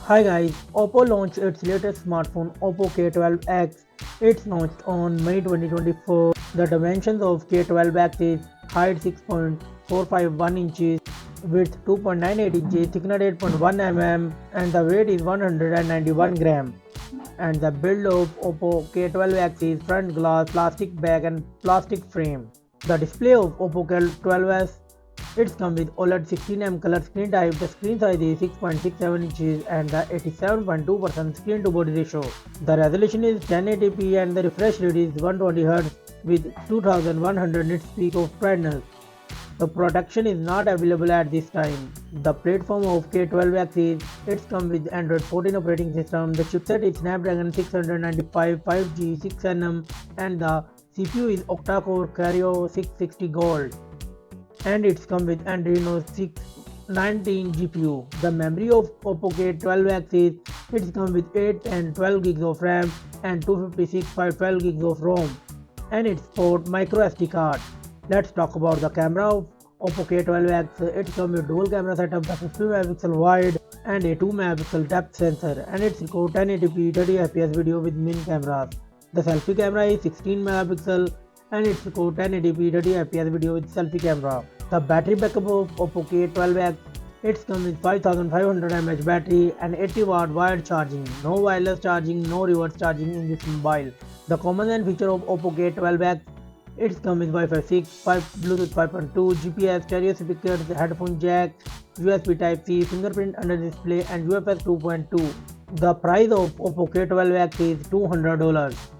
Hi guys, Oppo launched its latest smartphone Oppo K12x. It's launched on May 2024. The dimensions of K12x is height 6.451 inches, width 2.98 inches, thickness 8.1 mm, and the weight is 191 gram. And the build of Oppo K12x is front glass, plastic back and plastic frame. The display of Oppo K12s, it comes with OLED 16mm color screen type. The screen size is 6.67 inches and the 87.2% screen to body ratio. The resolution is 1080p and the refresh rate is 120Hz with 2100 nits peak of brightness. The protection is not available at this time. The platform of K12X is it comes with Android 14 operating system. The chipset is Snapdragon 695 5G 6nm and the CPU is octa-core Creo 660 Gold and it's come with Adreno 619 GPU. The memory of Oppo K12X is it's come with 8 and 12 gigs of RAM and 256 by 12 gigs of ROM and it supports micro SD card. Let's talk about the camera of Oppo K12X. It comes with dual camera setup, the 50 megapixel wide and a 2 megapixel depth sensor and it's record 1080p 30fps video with main cameras. The selfie camera is 16 megapixel and it's record 1080p 30fps video with selfie camera. The battery backup of Oppo K12X, it comes with 5500 mAh battery and 80 watt wired charging. No wireless charging, no reverse charging in this mobile. The common feature of Oppo K12X, it comes with Wi-Fi 6, Bluetooth 5.2, GPS, stereo speakers, headphone jack, USB Type-C, fingerprint under display and UFS 2.2. The price of Oppo K12X is $200.